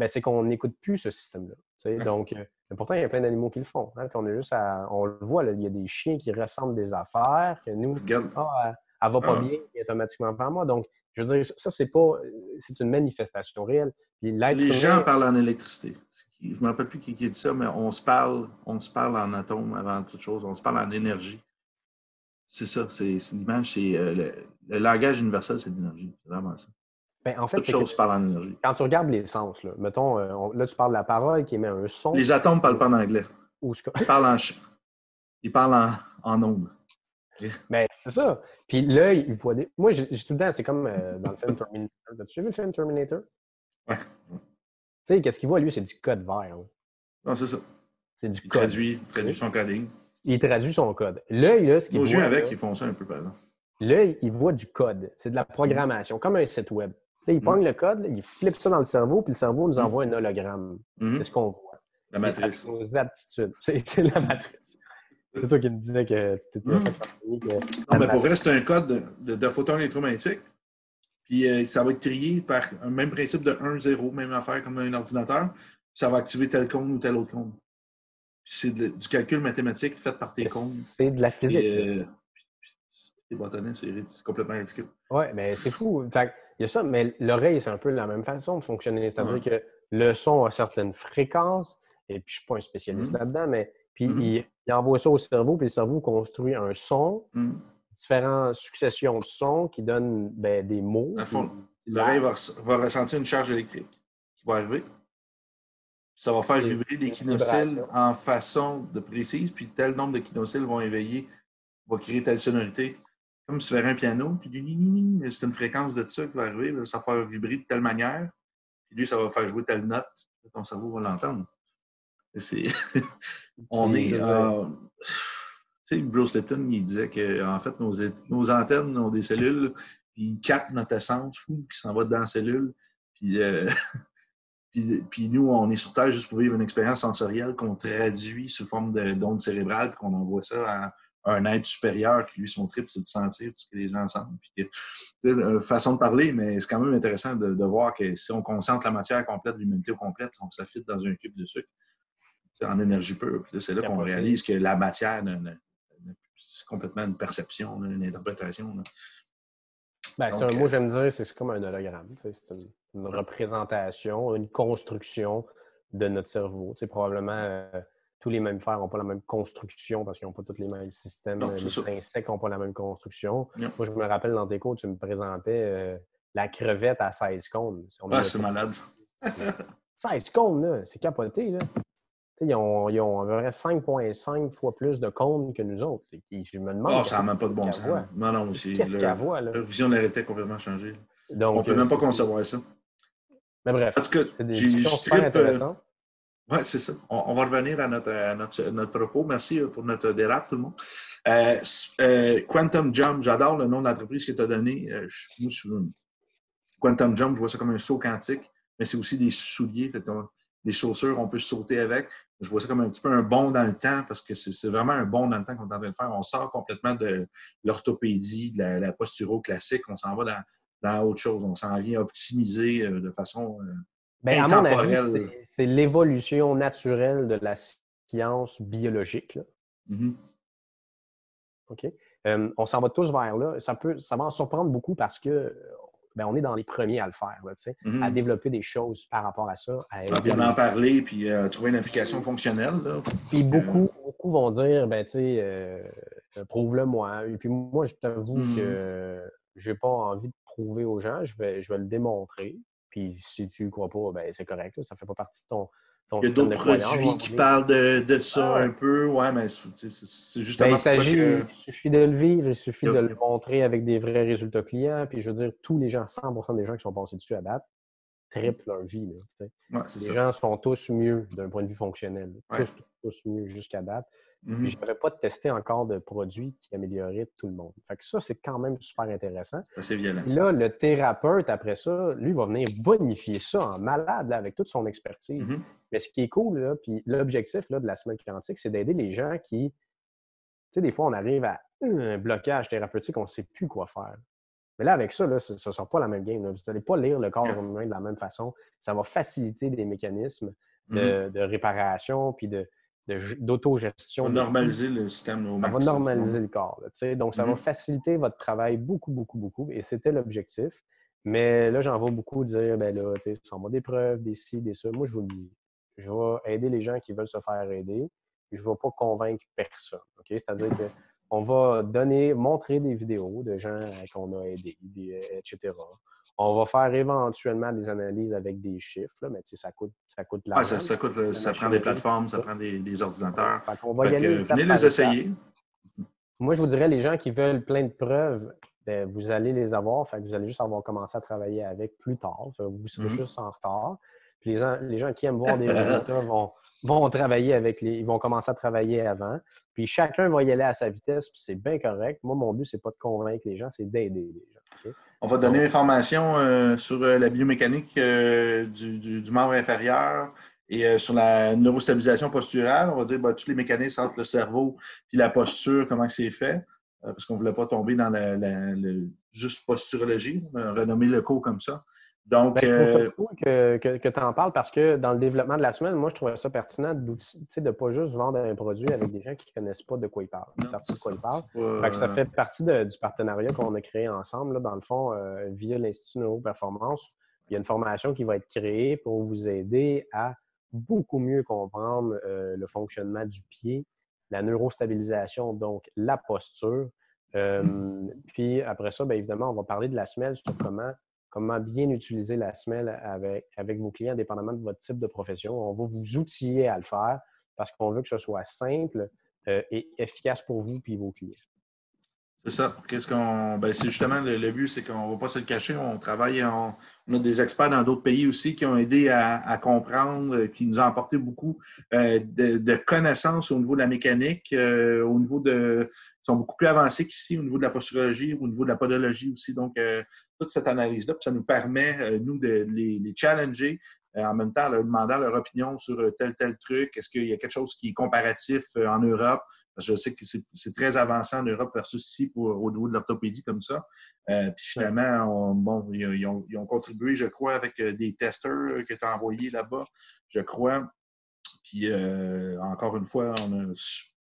S2: C'est qu'on n'écoute plus ce système-là. Donc, pourtant, il y a plein d'animaux qui le font. Hein, on est juste on le voit, là, il y a des chiens qui ressentent des affaires, que nous, elle va pas bien, automatiquement vers moi. Donc, je veux dire, ça, c'est une manifestation réelle. Puis
S1: les gens parlent en électricité. Je ne me rappelle plus qui dit ça, mais on se parle en atomes avant toute chose. On se parle en énergie. C'est ça, c'est l'image, c'est le langage universel, c'est l'énergie. C'est vraiment ça.
S2: Ben, en fait,
S1: toute chose parle en énergie.
S2: Quand tu regardes les sens, là, mettons, là, tu parles de la parole qui émet un son.
S1: Les atomes ne parlent pas en anglais. Ils parlent en ondes.
S2: Ben, c'est ça. Puis l'œil, il voit des. Moi, j'ai tout le temps, c'est comme dans le film Terminator. As-tu vu le film Terminator?
S1: Ouais.
S2: Tu sais, qu'est-ce qu'il voit, lui? C'est du code vert. Là.
S1: Non, c'est ça.
S2: C'est du code.
S1: Il traduit son coding.
S2: Il traduit son code. L'œil, là, ce qu'il voit.
S1: Nos yeux avec, ils font ça un peu, par exemple.
S2: L'œil, il voit du code. C'est de la programmation, comme un site web. Là, il pogne le code, là, il flippe ça dans le cerveau, puis le cerveau nous envoie un hologramme. C'est ce qu'on voit.
S1: La matrice.
S2: Nos aptitudes. C'est la matrice. C'est toi qui me disais que tu t'étais fait
S1: Non, mais pour vrai, c'est un code de photons électromagnétiques. Puis ça va être trié par un même principe de 1-0, même affaire comme un ordinateur. Puis ça va activer tel cône ou tel autre cône. Puis c'est du calcul mathématique fait par tes cônes.
S2: C'est de la physique.
S1: Les bâtonnets, c'est complètement ridicule.
S2: Oui, mais c'est fou. Fait, il y a ça, mais l'oreille, c'est un peu la même façon de fonctionner. C'est-à-dire que le son a certaines fréquences, et puis je ne suis pas un spécialiste là-dedans, mais puis il envoie ça au cerveau, puis le cerveau construit un son, différentes successions de sons qui donnent des mots.
S1: À fond, l'oreille va ressentir une charge électrique qui va arriver. Ça va faire vibrer des kinocylles en façon de précise, puis tel nombre de kinocylles vont éveiller, va créer telle sonorité. Comme si tu ferais un piano, puis c'est une fréquence de ça qui va arriver, ça va faire vibrer de telle manière, puis lui, ça va faire jouer telle note, ton cerveau va l'entendre. On est. Tu sais, Bruce Lipton, il disait qu'en fait, nos antennes ont des cellules, puis ils captent notre essence qui s'en va dans la cellule. Puis nous, on est sur Terre juste pour vivre une expérience sensorielle qu'on traduit sous forme d'ondes cérébrales, puis qu'on envoie ça à un être supérieur qui, lui, son trip, c'est de sentir tout ce que les gens sentent. Puis une façon de parler, mais c'est quand même intéressant de voir que si on concentre la matière complète, l'humanité au complète, on s'affite dans un cube de sucre en énergie pure. Puis c'est là qu'on réalise que la matière, c'est complètement une perception, une interprétation.
S2: Donc, moi, j'aime dire, c'est comme un hologramme. C'est une représentation, une construction de notre cerveau. Probablement, tous les mammifères n'ont pas la même construction parce qu'ils n'ont pas tous les mêmes systèmes.
S1: Non,
S2: les insectes n'ont pas la même construction. Non. Moi, je me rappelle dans tes cours, tu me présentais la crevette à 16 cônes.
S1: C'est malade.
S2: 16 cônes, là, c'est capoté. Là. Ils ont à peu près 5,5 fois plus de cônes que nous autres. Je me demande.
S1: Ça n'a même pas de bon sens. Non,
S2: qu'est-ce qu'elle voit, là?
S1: Leur vision de la réalité a complètement changé.
S2: Donc,
S1: on ne peut même pas concevoir ça.
S2: Mais bref,
S1: En tout cas,
S2: c'est des discussions super intéressantes.
S1: Oui, c'est ça. On va revenir à notre propos. Merci pour notre dérape, tout le monde. Quantum Jump, j'adore le nom de l'entreprise que tu as donné. Quantum Jump, je vois ça comme un saut quantique, mais c'est aussi des souliers, des chaussures, on peut sauter avec. Je vois ça comme un petit peu un bond dans le temps parce que c'est vraiment un bond dans le temps qu'on est en train de faire. On sort complètement de l'orthopédie, de la posturo classique. On s'en va dans autre chose. On s'en vient optimiser de façon
S2: à mon avis,
S1: intemporelle.
S2: c'est l'évolution naturelle de la science biologique.
S1: Mm-hmm.
S2: OK? On s'en va tous vers là. Ça va en surprendre beaucoup parce que on est dans les premiers à le faire, là, à développer des choses par rapport à ça.
S1: Puis en parler, puis trouver une application fonctionnelle. Là.
S2: Puis beaucoup vont dire, prouve-le-moi. Et puis moi, je t'avoue que je n'ai pas envie de prouver aux gens. Je vais le démontrer. Puis si tu ne crois pas, c'est correct. Là, ça ne fait pas partie de ton
S1: il y a d'autres produits qui parlent de ça un peu. Ouais, mais c'est justement
S2: il suffit de le vivre, il suffit de le montrer avec des vrais résultats clients. Puis je veux dire, tous les gens, 100% des gens qui sont passés dessus à date, triplent leur vie. Là, les gens sont tous mieux d'un point de vue fonctionnel. Tous mieux jusqu'à date. Puis je n'avais pas testé encore de produits qui amélioraient tout le monde. Fait que ça, c'est quand même super intéressant.
S1: C'est violent.
S2: Puis là, le thérapeute, après ça, lui, va venir bonifier ça en malade là, avec toute son expertise. Mais ce qui est cool, là, puis l'objectif là, de la semaine quantique, c'est d'aider les gens qui, tu sais, des fois, on arrive à un blocage thérapeutique, on ne sait plus quoi faire. Mais là, avec ça, là, ce ne sera pas la même game. Là. Vous n'allez pas lire le corps humain de la même façon. Ça va faciliter des mécanismes de réparation puis d'autogestion.
S1: Ça va normaliser le système au max.
S2: Ça va normaliser le corps. Là, donc, ça va faciliter votre travail beaucoup, beaucoup, beaucoup. Et c'était l'objectif. Mais là, j'en vois beaucoup dire, ça va des preuves, des ci, des ça. Moi, je vous le dis, je vais aider les gens qui veulent se faire aider. Je ne vais pas convaincre personne. Okay? C'est-à-dire qu'on va montrer des vidéos de gens qu'on a aidés, etc. On va faire éventuellement des analyses avec des chiffres, là, mais ça coûte de l'argent.
S1: Ça prend des plateformes, ça prend des ordinateurs.
S2: On va y aller
S1: venez les essayer.
S2: Moi, je vous dirais, les gens qui veulent plein de preuves, vous allez les avoir. Fait que vous allez juste avoir commencé à travailler avec plus tard. Vous serez juste en retard. Puis les gens qui aiment voir des résultats vont travailler ils vont commencer à travailler avant. Puis chacun va y aller à sa vitesse, puis c'est bien correct. Moi, mon but, c'est pas de convaincre les gens, c'est d'aider les gens. Okay?
S1: On va donner l'information sur la biomécanique du membre inférieur et sur la neurostabilisation posturale. On va dire tous les mécanismes entre le cerveau et la posture, comment c'est fait, parce qu'on ne voulait pas tomber dans juste posturologie, renommer le cours comme ça. Donc,
S2: je trouve ça cool que tu en parles parce que dans le développement de la semaine, moi, je trouvais ça pertinent de ne pas juste vendre un produit avec des gens qui ne connaissent pas de quoi ils parlent. Ils ne savent pas de quoi ils parlent. Fait que ça fait partie du partenariat qu'on a créé ensemble, là, dans le fond, via l'Institut Neuroperformance. Il y a une formation qui va être créée pour vous aider à beaucoup mieux comprendre le fonctionnement du pied, la neurostabilisation, donc la posture. Puis après ça, bien évidemment, on va parler de la semelle sur comment bien utiliser la semelle avec vos clients, dépendamment de votre type de profession. On va vous outiller à le faire parce qu'on veut que ce soit simple et efficace pour vous et vos clients.
S1: C'est ça. C'est justement le but, c'est qu'on ne va pas se le cacher. On travaille, on a des experts dans d'autres pays aussi qui ont aidé à comprendre, qui nous ont apporté beaucoup de connaissances au niveau de la mécanique, au niveau ils sont beaucoup plus avancés qu'ici, au niveau de la posturologie, au niveau de la podologie aussi. Donc, toute cette analyse-là, ça nous permet, nous, de les challenger. En même temps, leur demandant leur opinion sur tel truc. Est-ce qu'il y a quelque chose qui est comparatif en Europe? Parce que je sais que c'est très avancé en Europe versus ici au niveau de l'orthopédie comme ça. Puis finalement, ils ont contribué, je crois, avec des testeurs que tu as envoyés là-bas, je crois. Puis encore une fois, on a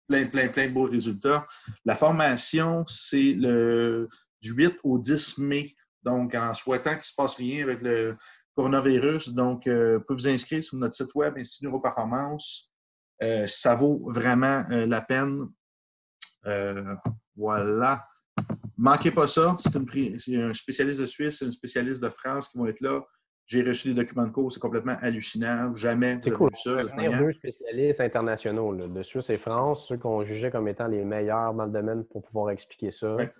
S1: plein de beaux résultats. La formation, c'est du 8 au 10 mai. Donc, en souhaitant qu'il ne se passe rien avec le coronavirus. Donc, vous pouvez vous inscrire sur notre site web Institut Neuroperformance. Ça vaut vraiment la peine. Voilà. Manquez pas ça. C'est un spécialiste de Suisse, un spécialiste de France qui vont être là. J'ai reçu des documents de cours, c'est complètement hallucinant. Jamais
S2: c'est cool.
S1: Vu ça.
S2: Il y a deux spécialistes internationaux là, de Suisse et France, ceux qu'on jugeait comme étant les meilleurs dans le domaine pour pouvoir expliquer ça.
S1: Ouais.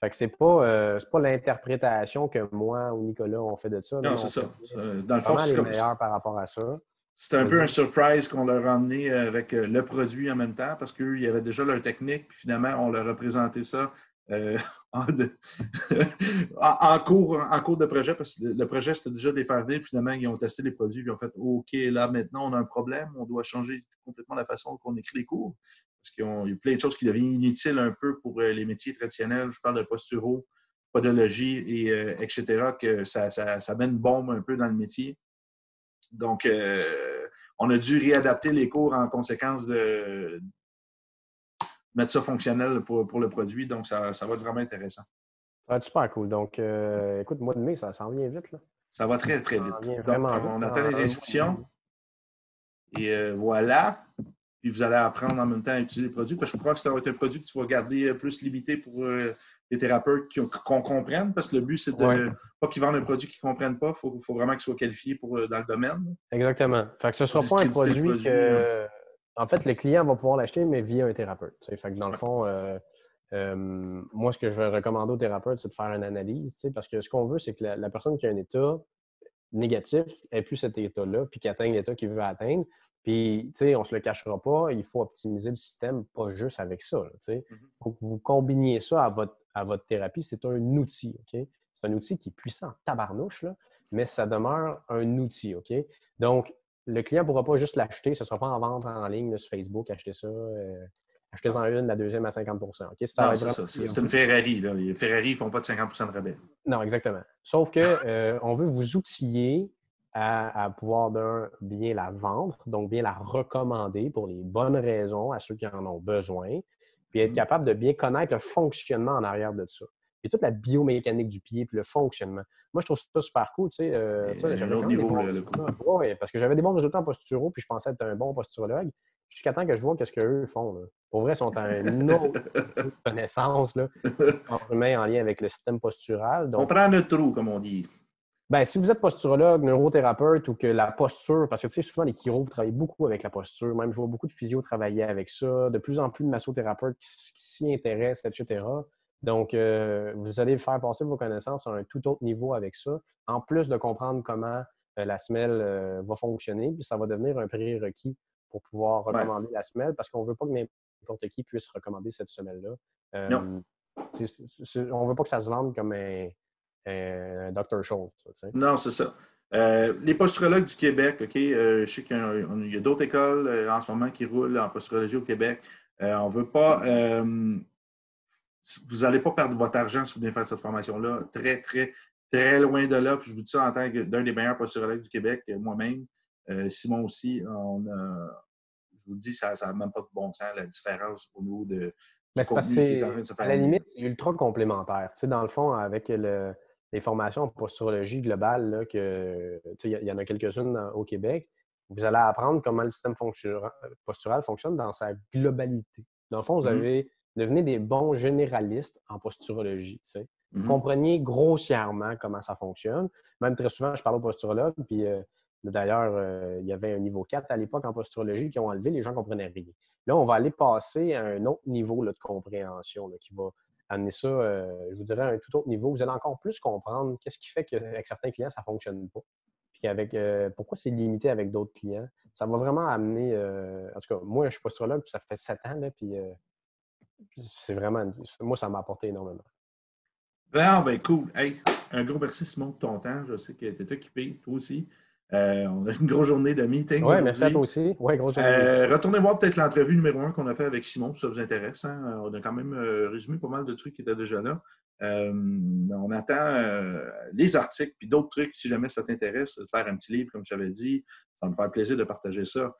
S2: Fait que c'est pas l'interprétation que moi ou Nicolas on fait de ça.
S1: Non,
S2: Non,
S1: c'est
S2: on
S1: ça.
S2: fait
S1: Dans le fond,
S2: vraiment les meilleurs par rapport à ça.
S1: c'est un peu un
S2: Vas-y.
S1: surprise qu'on leur a emmené avec le produit en même temps parce qu'eux, ils avaient déjà leur technique, puis finalement, on leur a présenté ça euh, en, de- en cours de projet, parce que le projet, c'était déjà de les faire venir, puis finalement, ils ont testé les produits, puis ils ont fait OK, là, maintenant, on a un problème, on doit changer complètement la façon qu'on écrit les cours, parce qu'il y a plein de choses qui deviennent inutiles un peu pour les métiers traditionnels. Je parle de posturo, podologie, etc., que ça met une bombe un peu dans le métier. Donc, on a dû réadapter les cours en conséquence de mettre ça fonctionnel pour le produit. Donc, ça va être vraiment intéressant.
S2: Ça va être super cool. Donc, écoute, mois de mai, ça s'en vient vite, là.
S1: Ça va très, très
S2: Ça s'en
S1: vite.
S2: vient
S1: Donc,
S2: vraiment vite.
S1: on
S2: C'est
S1: attend
S2: dans
S1: les
S2: un mois et demi.
S1: inscriptions et voilà. Puis, vous allez apprendre en même temps à utiliser le produit. Parce que je crois que ça va être un produit que tu vas garder plus limité pour les thérapeutes qu'on comprenne. Parce que le but, c'est
S2: Ouais,
S1: de pas qu'ils vendent un produit qu'ils ne comprennent pas. Il faut vraiment qu'ils soient qualifiés dans le domaine.
S2: exactement. Fait que ce ne
S1: Pour
S2: sera pas un
S1: discréditer le
S2: produit
S1: produit.
S2: que, en fait, le client va pouvoir l'acheter, mais via un thérapeute. Fait que dans le
S1: Ouais.
S2: fond, moi, ce que je vais recommander au thérapeute, c'est de faire une analyse, parce que ce qu'on veut, c'est que la personne qui a un état négatif ait plus cet état-là, puis qu'il atteigne l'état qu'il veut atteindre. Puis, on ne se le cachera pas, il faut optimiser le système, pas juste avec ça. Il faut que vous combiniez ça à votre thérapie. C'est un outil, OK? C'est un outil qui est puissant en tabarnouche, là, mais ça demeure un outil, OK? Donc, le client ne pourra pas juste l'acheter, ce ne sera pas en vente en ligne là, sur Facebook, acheter ça, achetez-en une, la deuxième à 50 OK? Ça
S1: Non,
S2: va être
S1: c'est
S2: vraiment
S1: ça. C'est une
S2: client.
S1: Ferrari. Là. Les Ferrari ne font pas de 50 de rabais.
S2: Non, exactement. Sauf que on veut vous outiller à pouvoir bien la vendre, donc bien la recommander pour les bonnes raisons à ceux qui en ont besoin, puis être capable de bien connaître le fonctionnement en arrière de ça. Puis toute la biomécanique du pied, puis le fonctionnement. Moi, je trouve ça super cool. Tu sais,
S1: C'est un
S2: j'avais
S1: autre
S2: quand même des
S1: niveau,
S2: bons
S1: là, le coup.
S2: résultats. Ouais, parce que j'avais des bons résultats en posturo, puis je pensais être un bon posturologue, jusqu'à temps que je vois qu'est-ce qu'eux font. Là. Pour vrai, ils sont à un autre niveau de connaissance là, du corps humain en lien avec le système postural.
S1: On
S2: Donc,
S1: prend notre trou, comme on dit.
S2: ben, si vous êtes posturologue, neurothérapeute ou que la posture, parce que tu sais, souvent les chiros travaillent beaucoup avec la posture, même je vois beaucoup de physio travailler avec ça, de plus en plus de massothérapeutes qui s'y intéressent, etc. Donc, vous allez faire passer vos connaissances à un tout autre niveau avec ça, en plus de comprendre comment la semelle va fonctionner, puis ça va devenir un prérequis pour pouvoir
S1: Ouais.
S2: recommander la semelle, parce qu'on ne veut pas que n'importe qui puisse recommander cette semelle-là.
S1: Non.
S2: On ne veut pas que ça se vende comme un Dr. Scholl. Tu sais.
S1: Non, c'est ça. Les posturologues du Québec, OK, je sais qu'il y a d'autres écoles en ce moment qui roulent en posturologie au Québec. On ne veut pas. Vous n'allez pas perdre votre argent si vous venez faire cette formation-là. Très, très, très loin de là. Puis je vous dis ça en tant que d'un des meilleurs posturologues du Québec, moi-même. Simon aussi, je vous dis, ça n'a même pas de bon sens, la différence au niveau
S2: Mais
S1: du
S2: c'est parce
S1: contenu qui est en train
S2: que,
S1: de se
S2: à
S1: faire
S2: la
S1: amener.
S2: limite, c'est ultra complémentaire. Tu sais, dans le fond, avec les formations en posturologie globale, là, il y en a quelques-unes au Québec, vous allez apprendre comment le système postural fonctionne dans sa globalité. Dans le fond, devenez des bons généralistes en posturologie. Tu sais. Vous compreniez grossièrement comment ça fonctionne. Même très souvent, je parle aux posturologues, puis d'ailleurs, il y avait un niveau 4 à l'époque en posturologie qui ont enlevé, les gens ne comprenaient rien. Là, on va aller passer à un autre niveau là, de compréhension là, qui va amener ça, je vous dirais, à un tout autre niveau. Vous allez encore plus comprendre qu'est-ce qui fait qu'avec certains clients, ça ne fonctionne pas. Puis pourquoi c'est limité avec d'autres clients. Ça va vraiment amener, en tout cas, moi, je suis posturologue, puis ça fait 7 ans, là, puis c'est vraiment, moi, ça m'a apporté énormément.
S1: Ben cool. Hey, un gros merci, Simon, de ton temps. Je sais que tu es occupé, toi aussi. On a une grosse journée de meeting
S2: Oui, merci à toi
S1: aujourd'hui.
S2: aussi. Oui, grosse journée de meeting.
S1: Retournez voir peut-être l'entrevue numéro 1 qu'on a fait avec Simon, si ça vous intéresse. Hein. On a quand même résumé pas mal de trucs qui étaient déjà là. On attend les articles puis d'autres trucs, si jamais ça t'intéresse, de faire un petit livre, comme je t'avais dit. Ça va me faire plaisir de partager ça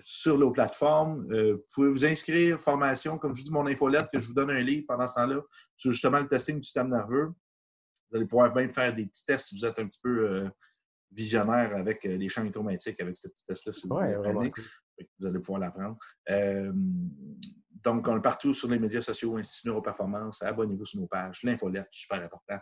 S1: sur nos plateformes. Vous pouvez vous inscrire, formation, comme je dis, mon infolette, que je vous donne un livre pendant ce temps-là, sur justement le testing du système nerveux. Vous allez pouvoir même faire des petits tests si vous êtes un petit peu visionnaire avec les champs électromagnétiques, avec ce petit test-là, si vous
S2: Oui,
S1: le
S2: vraiment
S1: prenez.
S2: cool.
S1: Vous allez pouvoir l'apprendre. Donc, on est partout sur les médias sociaux, Institut Neuroperformance. Abonnez-vous sur nos pages. L'infolette, super important.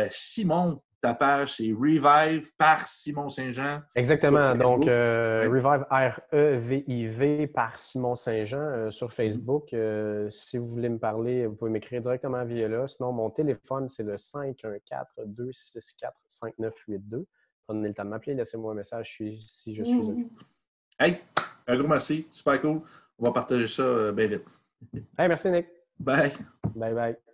S1: Simon, ta page, c'est Revive par Simon Saint-Jean.
S2: Exactement. Donc, Revive, R-E-V-I-V par Simon Saint-Jean sur Facebook. Si vous voulez me parler, vous pouvez m'écrire directement via là. Sinon, mon téléphone, c'est le 514-264-5982. Prenez le temps de m'appeler, laissez-moi un message si je suis occupé.
S1: Hey, un gros merci. Super cool. On va partager ça bien vite.
S2: Hey, merci, Nick.
S1: Bye.
S2: Bye, bye.